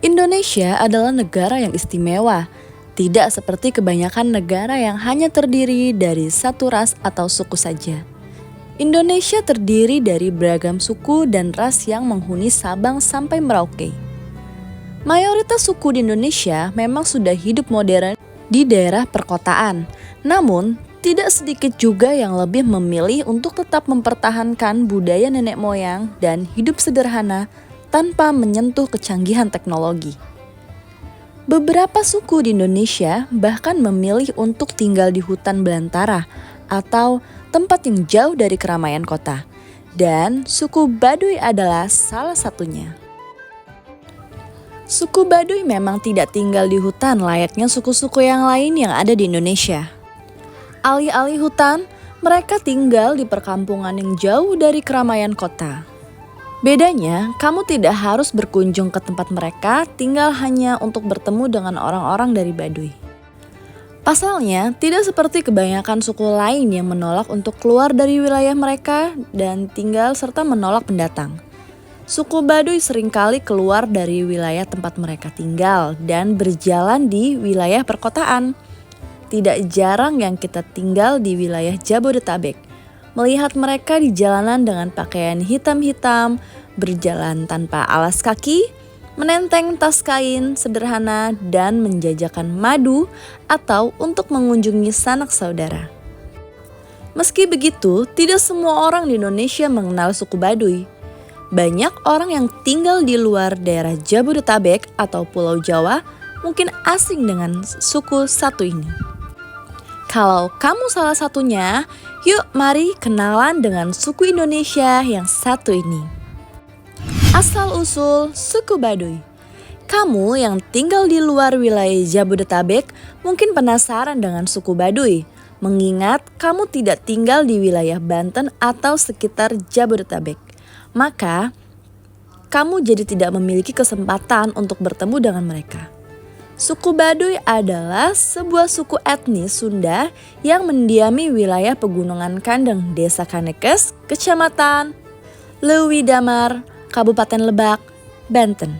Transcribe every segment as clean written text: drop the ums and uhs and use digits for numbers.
Indonesia adalah negara yang istimewa, tidak seperti kebanyakan negara yang hanya terdiri dari satu ras atau suku saja. Indonesia terdiri dari beragam suku dan ras yang menghuni Sabang sampai Merauke. Mayoritas suku di Indonesia memang sudah hidup modern di daerah perkotaan, namun tidak sedikit juga yang lebih memilih untuk tetap mempertahankan budaya nenek moyang dan hidup sederhana tanpa menyentuh kecanggihan teknologi. Beberapa suku di Indonesia bahkan memilih untuk tinggal di hutan belantara atau tempat yang jauh dari keramaian kota, dan suku Baduy adalah salah satunya. Suku Baduy memang tidak tinggal di hutan layaknya suku-suku yang lain yang ada di Indonesia. Alih-alih hutan, mereka tinggal di perkampungan yang jauh dari keramaian kota. Bedanya, kamu tidak harus berkunjung ke tempat mereka, tinggal hanya untuk bertemu dengan orang-orang dari Baduy. Pasalnya, tidak seperti kebanyakan suku lain yang menolak untuk keluar dari wilayah mereka dan tinggal serta menolak pendatang. Suku Baduy seringkali keluar dari wilayah tempat mereka tinggal dan berjalan di wilayah perkotaan. Tidak jarang yang kita tinggal di wilayah Jabodetabek, melihat mereka di jalanan dengan pakaian hitam-hitam, berjalan tanpa alas kaki, menenteng tas kain sederhana dan menjajakan madu atau untuk mengunjungi sanak saudara. Meski begitu, tidak semua orang di Indonesia mengenal suku Baduy. Banyak orang yang tinggal di luar daerah Jabodetabek atau Pulau Jawa mungkin asing dengan suku satu ini. Kalau kamu salah satunya, yuk mari kenalan dengan suku Indonesia yang satu ini. Asal-usul suku Baduy. Kamu yang tinggal di luar wilayah Jabodetabek mungkin penasaran dengan suku Baduy, mengingat kamu tidak tinggal di wilayah Banten atau sekitar Jabodetabek. Maka, kamu jadi tidak memiliki kesempatan untuk bertemu dengan mereka. Suku Baduy adalah sebuah suku etnis Sunda yang mendiami wilayah Pegunungan Kandeng, Desa Kanekes, Kecamatan Leuwidamar, Kabupaten Lebak, Banten.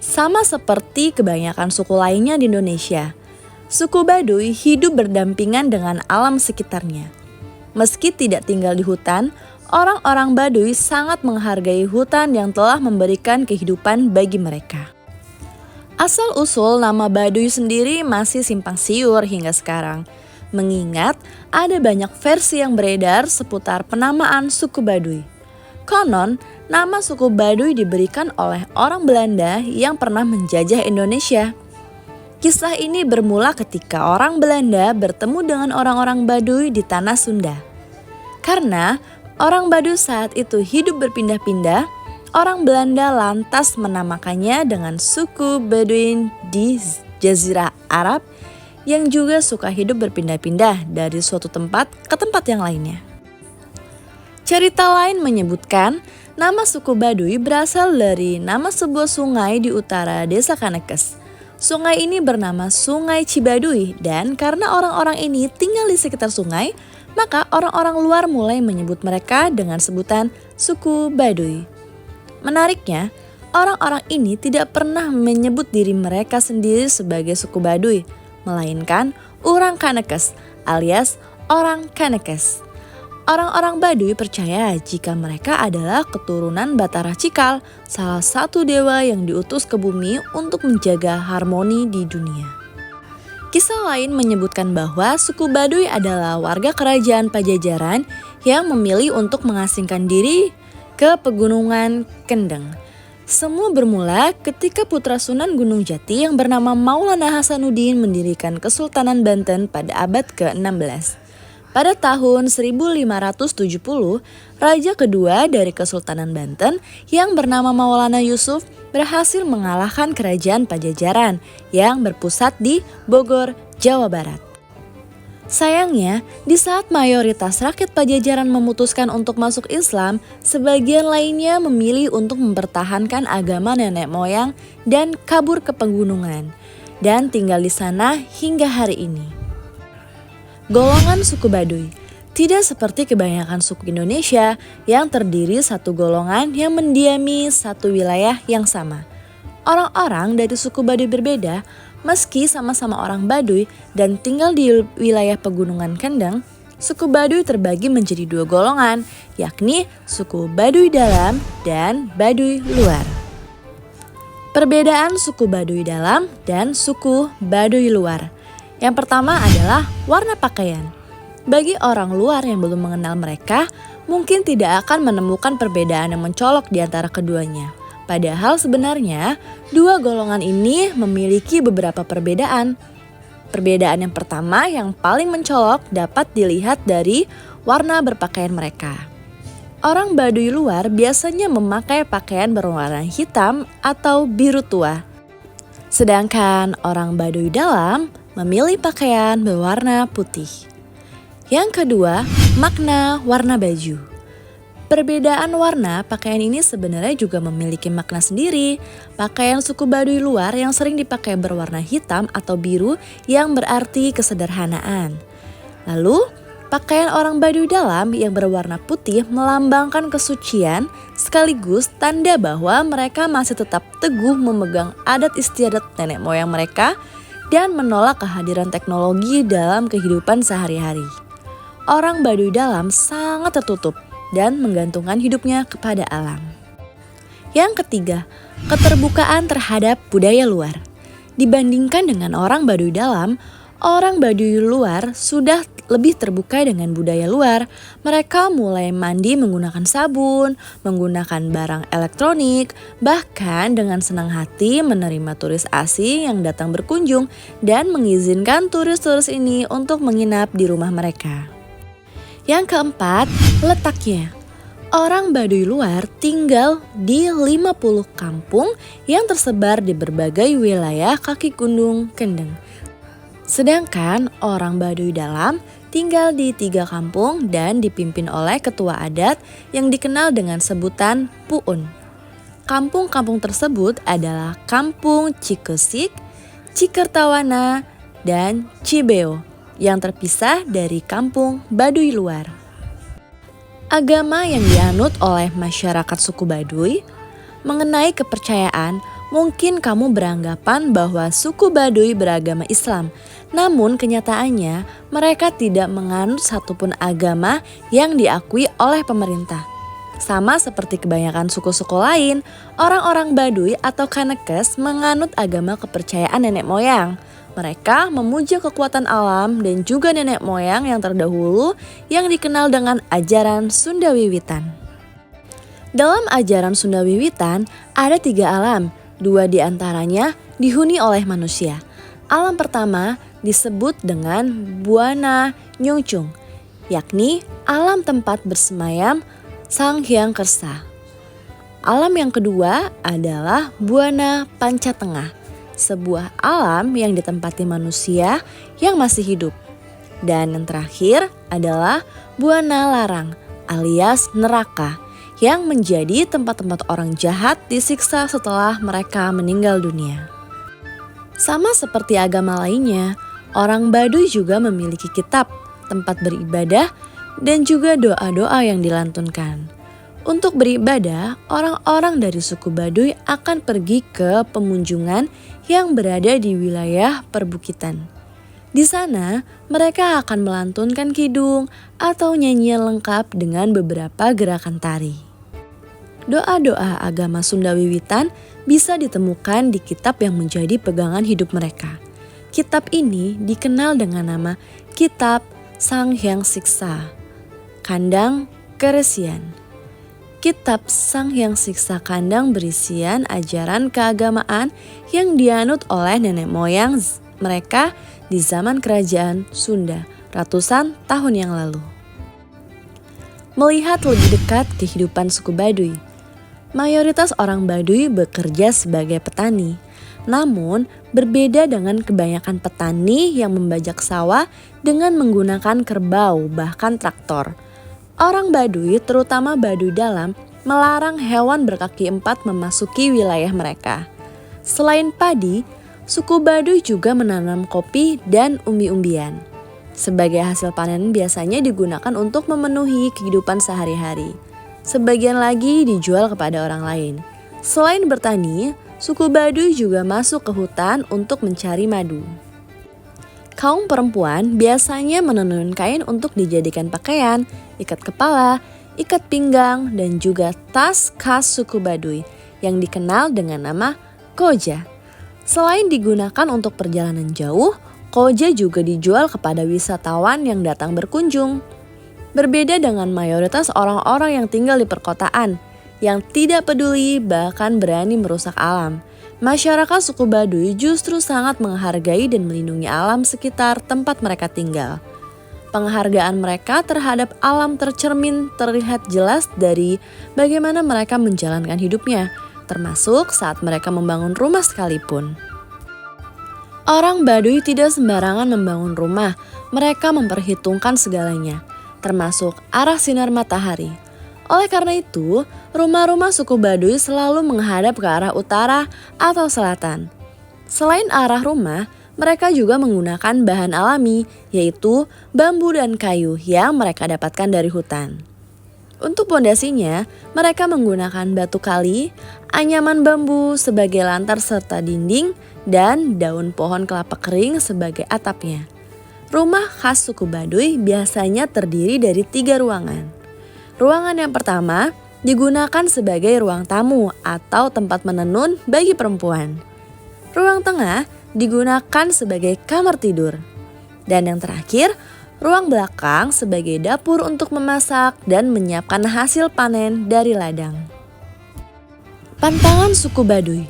Sama seperti kebanyakan suku lainnya di Indonesia, suku Baduy hidup berdampingan dengan alam sekitarnya. Meski tidak tinggal di hutan, orang-orang Baduy sangat menghargai hutan yang telah memberikan kehidupan bagi mereka. Asal-usul nama Baduy sendiri masih simpang siur hingga sekarang, mengingat ada banyak versi yang beredar seputar penamaan suku Baduy. Konon, nama suku Baduy diberikan oleh orang Belanda yang pernah menjajah Indonesia. Kisah ini bermula ketika orang Belanda bertemu dengan orang-orang Baduy di tanah Sunda. Karena orang Baduy saat itu hidup berpindah-pindah, orang Belanda lantas menamakannya dengan suku Baduy di Jazirah Arab yang juga suka hidup berpindah-pindah dari suatu tempat ke tempat yang lainnya. Cerita lain menyebutkan nama suku Baduy berasal dari nama sebuah sungai di utara Desa Kanekes. Sungai ini bernama Sungai Cibaduy dan karena orang-orang ini tinggal di sekitar sungai, maka orang-orang luar mulai menyebut mereka dengan sebutan suku Baduy. Menariknya, orang-orang ini tidak pernah menyebut diri mereka sendiri sebagai suku Baduy, melainkan orang Kanekes alias orang Kanekes. Orang-orang Baduy percaya jika mereka adalah keturunan Batara Cikal, salah satu dewa yang diutus ke bumi untuk menjaga harmoni di dunia. Kisah lain menyebutkan bahwa suku Baduy adalah warga kerajaan Pajajaran yang memilih untuk mengasingkan diri ke Pegunungan Kendeng. Semua bermula ketika putra Sunan Gunung Jati yang bernama Maulana Hasanuddin mendirikan Kesultanan Banten pada abad ke-16. Pada tahun 1570, Raja kedua dari Kesultanan Banten yang bernama Maulana Yusuf berhasil mengalahkan kerajaan Pajajaran yang berpusat di Bogor, Jawa Barat. Sayangnya, di saat mayoritas rakyat Pajajaran memutuskan untuk masuk Islam, sebagian lainnya memilih untuk mempertahankan agama nenek moyang dan kabur ke pegunungan, dan tinggal di sana hingga hari ini. Golongan suku Baduy tidak seperti kebanyakan suku Indonesia yang terdiri satu golongan yang mendiami satu wilayah yang sama. Orang-orang dari suku Baduy berbeda, meski sama-sama orang Baduy dan tinggal di wilayah pegunungan Kendeng, suku Baduy terbagi menjadi dua golongan, yakni suku Baduy dalam dan Baduy luar. Perbedaan suku Baduy dalam dan suku Baduy luar. Yang pertama adalah warna pakaian. Bagi orang luar yang belum mengenal mereka, mungkin tidak akan menemukan perbedaan yang mencolok di antara keduanya. Padahal sebenarnya, dua golongan ini memiliki beberapa perbedaan. Perbedaan yang pertama yang paling mencolok dapat dilihat dari warna berpakaian mereka. Orang Baduy luar biasanya memakai pakaian berwarna hitam atau biru tua. Sedangkan orang Baduy dalam memilih pakaian berwarna putih. Yang kedua, makna warna baju. Perbedaan warna pakaian ini sebenarnya juga memiliki makna sendiri. Pakaian suku Baduy luar yang sering dipakai berwarna hitam atau biru yang berarti kesederhanaan. Lalu, pakaian orang Baduy dalam yang berwarna putih melambangkan kesucian sekaligus tanda bahwa mereka masih tetap teguh memegang adat istiadat nenek moyang mereka dan menolak kehadiran teknologi dalam kehidupan sehari-hari. Orang Baduy dalam sangat tertutup dan menggantungkan hidupnya kepada alam. Yang ketiga, keterbukaan terhadap budaya luar. Dibandingkan dengan orang Baduy dalam, orang Baduy luar sudah lebih terbuka dengan budaya luar. Mereka mulai mandi menggunakan sabun, menggunakan barang elektronik, bahkan dengan senang hati menerima turis asing yang datang berkunjung dan mengizinkan turis-turis ini untuk menginap di rumah mereka. Yang keempat, letaknya. Orang Baduy luar tinggal di 50 kampung yang tersebar di berbagai wilayah kaki gunung Kendeng. Sedangkan orang Baduy dalam tinggal di 3 kampung dan dipimpin oleh ketua adat yang dikenal dengan sebutan Puun. Kampung-kampung tersebut adalah Kampung Cikesik, Cikertawana, dan Cibeo yang terpisah dari kampung Baduy luar. Agama yang dianut oleh masyarakat suku Baduy. Mengenai kepercayaan, mungkin kamu beranggapan bahwa suku Baduy beragama Islam. Namun kenyataannya mereka tidak menganut satupun agama yang diakui oleh pemerintah. Sama seperti kebanyakan suku-suku lain, orang-orang Baduy atau Kanekes menganut agama kepercayaan nenek moyang. Mereka memuja kekuatan alam dan juga nenek moyang yang terdahulu yang dikenal dengan ajaran Sunda Wiwitan. Dalam ajaran Sunda Wiwitan ada 3 alam, 2 diantaranya dihuni oleh manusia. Alam pertama disebut dengan Buana Nyungcung, yakni alam tempat bersemayam Sang Hyang Kersa. Alam yang kedua adalah Buana Pancatengah, sebuah alam yang ditempati manusia yang masih hidup. Dan yang terakhir adalah Buana Larang alias neraka yang menjadi tempat-tempat orang jahat disiksa setelah mereka meninggal dunia. Sama seperti agama lainnya, orang Baduy juga memiliki kitab, tempat beribadah, dan juga doa-doa yang dilantunkan. Untuk beribadah, orang-orang dari suku Baduy akan pergi ke pemunjungan yang berada di wilayah perbukitan. Di sana, mereka akan melantunkan kidung atau nyanyian lengkap dengan beberapa gerakan tari. Doa-doa agama Sunda Wiwitan bisa ditemukan di kitab yang menjadi pegangan hidup mereka. Kitab ini dikenal dengan nama Kitab Sang Hyang Siksa, Kandang Keresian. Kitab Sang Hyang Siksa Kandang berisian ajaran keagamaan yang dianut oleh nenek moyang mereka di zaman kerajaan Sunda ratusan tahun yang lalu. Melihat lebih dekat kehidupan suku Baduy. Mayoritas orang Baduy bekerja sebagai petani. Namun berbeda dengan kebanyakan petani yang membajak sawah dengan menggunakan kerbau bahkan traktor. Orang Baduy, terutama Baduy dalam, melarang hewan berkaki 4 memasuki wilayah mereka. Selain padi, suku Baduy juga menanam kopi dan umbi-umbian. Sebagai hasil panen biasanya digunakan untuk memenuhi kehidupan sehari-hari. Sebagian lagi dijual kepada orang lain. Selain bertani, suku Baduy juga masuk ke hutan untuk mencari madu. Kaum perempuan biasanya menenun kain untuk dijadikan pakaian, ikat kepala, ikat pinggang, dan juga tas khas suku Baduy yang dikenal dengan nama koja. Selain digunakan untuk perjalanan jauh, koja juga dijual kepada wisatawan yang datang berkunjung. Berbeda dengan mayoritas orang-orang yang tinggal di perkotaan, yang tidak peduli bahkan berani merusak alam. Masyarakat suku Baduy justru sangat menghargai dan melindungi alam sekitar tempat mereka tinggal. Penghargaan mereka terhadap alam terlihat jelas dari bagaimana mereka menjalankan hidupnya, termasuk saat mereka membangun rumah sekalipun. Orang Baduy tidak sembarangan membangun rumah, mereka memperhitungkan segalanya, termasuk arah sinar matahari. Oleh karena itu, rumah-rumah suku Baduy selalu menghadap ke arah utara atau selatan. Selain arah rumah, mereka juga menggunakan bahan alami, yaitu bambu dan kayu yang mereka dapatkan dari hutan. Untuk pondasinya, mereka menggunakan batu kali, anyaman bambu sebagai lantar serta dinding, dan daun pohon kelapa kering sebagai atapnya. Rumah khas suku Baduy biasanya terdiri dari 3 ruangan. Ruangan yang pertama digunakan sebagai ruang tamu atau tempat menenun bagi perempuan. Ruang tengah digunakan sebagai kamar tidur. Dan yang terakhir, ruang belakang sebagai dapur untuk memasak dan menyiapkan hasil panen dari ladang. Pantangan suku Baduy.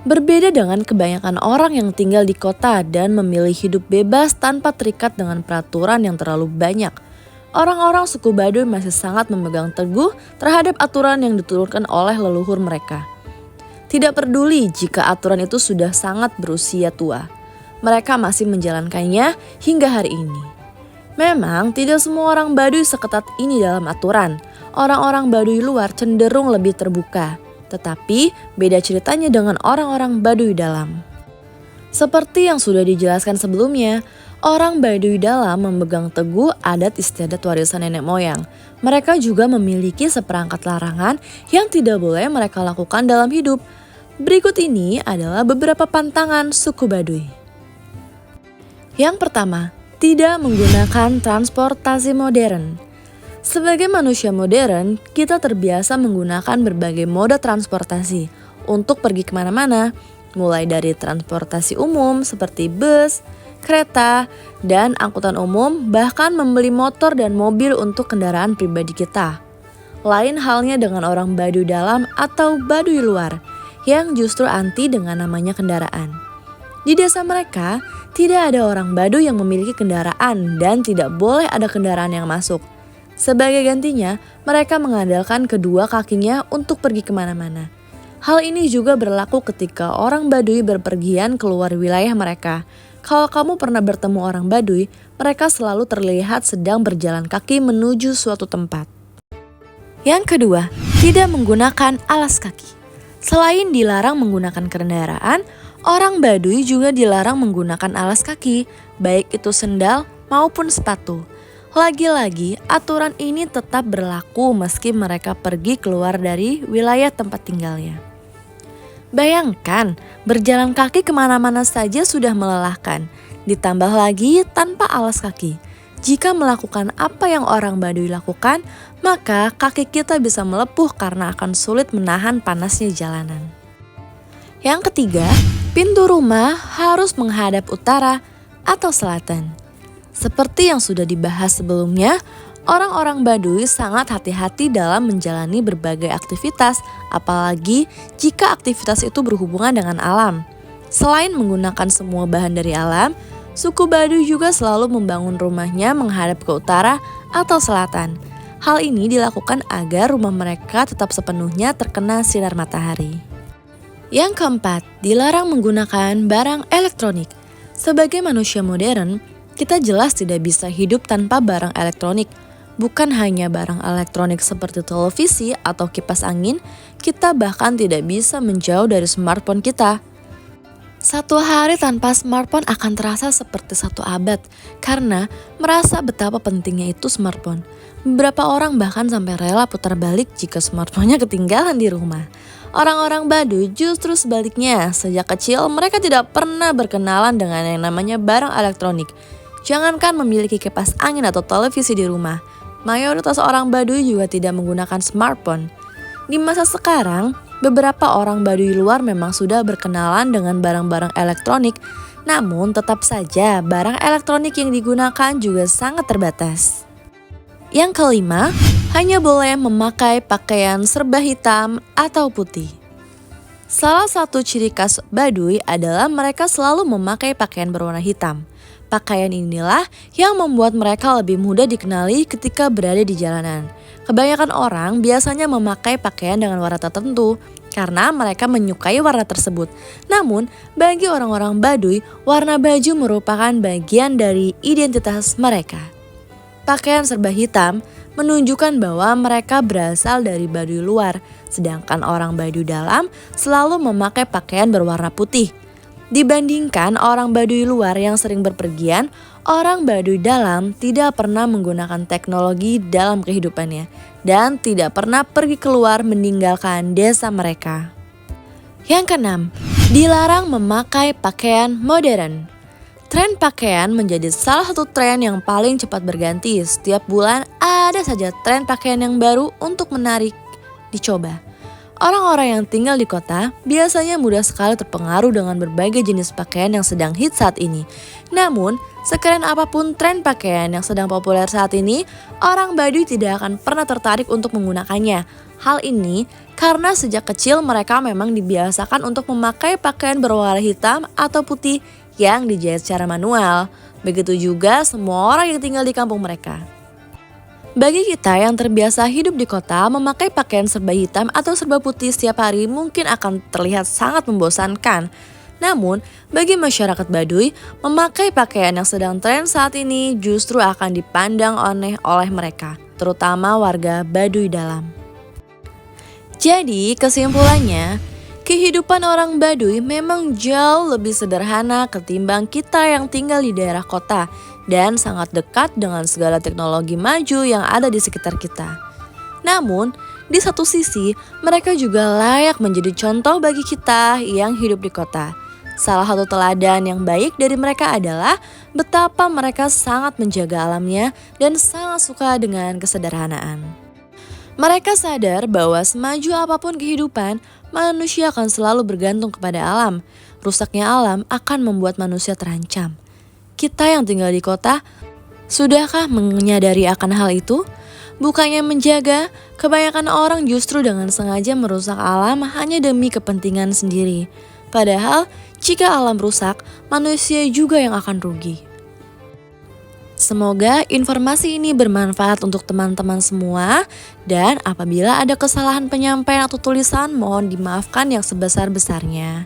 Berbeda dengan kebanyakan orang yang tinggal di kota dan memilih hidup bebas tanpa terikat dengan peraturan yang terlalu banyak. Orang-orang suku Baduy masih sangat memegang teguh terhadap aturan yang diturunkan oleh leluhur mereka. Tidak peduli jika aturan itu sudah sangat berusia tua, mereka masih menjalankannya hingga hari ini. Memang tidak semua orang Baduy seketat ini dalam aturan. Orang-orang Baduy luar cenderung lebih terbuka, tetapi beda ceritanya dengan orang-orang Baduy dalam. Seperti yang sudah dijelaskan sebelumnya, orang Baduy dalam memegang teguh adat istiadat warisan nenek moyang. Mereka juga memiliki seperangkat larangan yang tidak boleh mereka lakukan dalam hidup. Berikut ini adalah beberapa pantangan suku Baduy. Yang pertama, tidak menggunakan transportasi modern. Sebagai manusia modern, kita terbiasa menggunakan berbagai moda transportasi untuk pergi kemana-mana, mulai dari transportasi umum seperti bus, kereta, dan angkutan umum, bahkan membeli motor dan mobil untuk kendaraan pribadi kita. Lain halnya dengan orang Baduy dalam atau Baduy luar, yang justru anti dengan namanya kendaraan. Di desa mereka, tidak ada orang Baduy yang memiliki kendaraan dan tidak boleh ada kendaraan yang masuk. Sebagai gantinya, mereka mengandalkan kedua kakinya untuk pergi kemana-mana. Hal ini juga berlaku ketika orang Baduy berpergian keluar wilayah mereka. Kalau kamu pernah bertemu orang Baduy, mereka selalu terlihat sedang berjalan kaki menuju suatu tempat. Yang kedua, tidak menggunakan alas kaki. Selain dilarang menggunakan kendaraan, orang Baduy juga dilarang menggunakan alas kaki, baik itu sendal maupun sepatu. Lagi-lagi, aturan ini tetap berlaku meski mereka pergi keluar dari wilayah tempat tinggalnya. Bayangkan, berjalan kaki kemana-mana saja sudah melelahkan, ditambah lagi tanpa alas kaki. Jika melakukan apa yang orang Baduy lakukan, maka kaki kita bisa melepuh karena akan sulit menahan panasnya jalanan. Yang ketiga, pintu rumah harus menghadap utara atau selatan. Seperti yang sudah dibahas sebelumnya, orang-orang Baduy sangat hati-hati dalam menjalani berbagai aktivitas, apalagi jika aktivitas itu berhubungan dengan alam. Selain menggunakan semua bahan dari alam, suku Baduy juga selalu membangun rumahnya menghadap ke utara atau selatan. Hal ini dilakukan agar rumah mereka tetap sepenuhnya terkena sinar matahari. Yang keempat, dilarang menggunakan barang elektronik. Sebagai manusia modern, kita jelas tidak bisa hidup tanpa barang elektronik. Bukan hanya barang elektronik seperti televisi atau kipas angin, kita bahkan tidak bisa menjauh dari smartphone kita. Satu hari tanpa smartphone akan terasa seperti satu abad karena merasa betapa pentingnya itu smartphone. Beberapa orang bahkan sampai rela putar balik jika smartphone-nya ketinggalan di rumah. Orang-orang Baduy justru sebaliknya, sejak kecil mereka tidak pernah berkenalan dengan yang namanya barang elektronik. Jangankan memiliki kipas angin atau televisi di rumah, mayoritas orang Baduy juga tidak menggunakan smartphone. Di masa sekarang, beberapa orang Baduy luar memang sudah berkenalan dengan barang-barang elektronik, namun tetap saja barang elektronik yang digunakan juga sangat terbatas. Yang kelima, hanya boleh memakai pakaian serba hitam atau putih. Salah satu ciri khas Baduy adalah mereka selalu memakai pakaian berwarna hitam. Pakaian inilah yang membuat mereka lebih mudah dikenali ketika berada di jalanan. Kebanyakan orang biasanya memakai pakaian dengan warna tertentu karena mereka menyukai warna tersebut. Namun, bagi orang-orang Baduy, warna baju merupakan bagian dari identitas mereka. Pakaian serba hitam menunjukkan bahwa mereka berasal dari Baduy luar, sedangkan orang Baduy dalam selalu memakai pakaian berwarna putih. Dibandingkan orang Baduy luar yang sering berpergian, orang Baduy dalam tidak pernah menggunakan teknologi dalam kehidupannya dan tidak pernah pergi keluar meninggalkan desa mereka. Yang keenam, dilarang memakai pakaian modern. Tren pakaian menjadi salah satu tren yang paling cepat berganti. Setiap bulan ada saja tren pakaian yang baru untuk menarik dicoba. Orang-orang yang tinggal di kota biasanya mudah sekali terpengaruh dengan berbagai jenis pakaian yang sedang hit saat ini. Namun, sekeren apapun tren pakaian yang sedang populer saat ini, orang Baduy tidak akan pernah tertarik untuk menggunakannya. Hal ini karena sejak kecil mereka memang dibiasakan untuk memakai pakaian berwarna hitam atau putih yang dijahit secara manual. Begitu juga semua orang yang tinggal di kampung mereka. Bagi kita yang terbiasa hidup di kota, memakai pakaian serba hitam atau serba putih setiap hari mungkin akan terlihat sangat membosankan. Namun, bagi masyarakat Baduy, memakai pakaian yang sedang tren saat ini justru akan dipandang aneh oleh mereka, terutama warga Baduy dalam. Jadi, kesimpulannya, kehidupan orang Baduy memang jauh lebih sederhana ketimbang kita yang tinggal di daerah kota dan sangat dekat dengan segala teknologi maju yang ada di sekitar kita. Namun, di satu sisi, mereka juga layak menjadi contoh bagi kita yang hidup di kota. Salah satu teladan yang baik dari mereka adalah betapa mereka sangat menjaga alamnya dan sangat suka dengan kesederhanaan. Mereka sadar bahwa semaju apapun kehidupan, manusia akan selalu bergantung kepada alam. Rusaknya alam akan membuat manusia terancam. Kita yang tinggal di kota, sudahkah menyadari akan hal itu? Bukannya menjaga, kebanyakan orang justru dengan sengaja merusak alam hanya demi kepentingan sendiri. Padahal, jika alam rusak, manusia juga yang akan rugi. Semoga informasi ini bermanfaat untuk teman-teman semua, dan apabila ada kesalahan penyampaian atau tulisan, mohon dimaafkan yang sebesar-besarnya.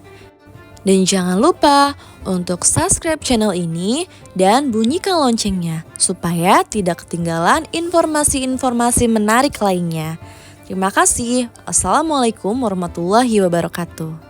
Dan jangan lupa untuk subscribe channel ini dan bunyikan loncengnya supaya tidak ketinggalan informasi-informasi menarik lainnya. Terima kasih. Assalamualaikum warahmatullahi wabarakatuh.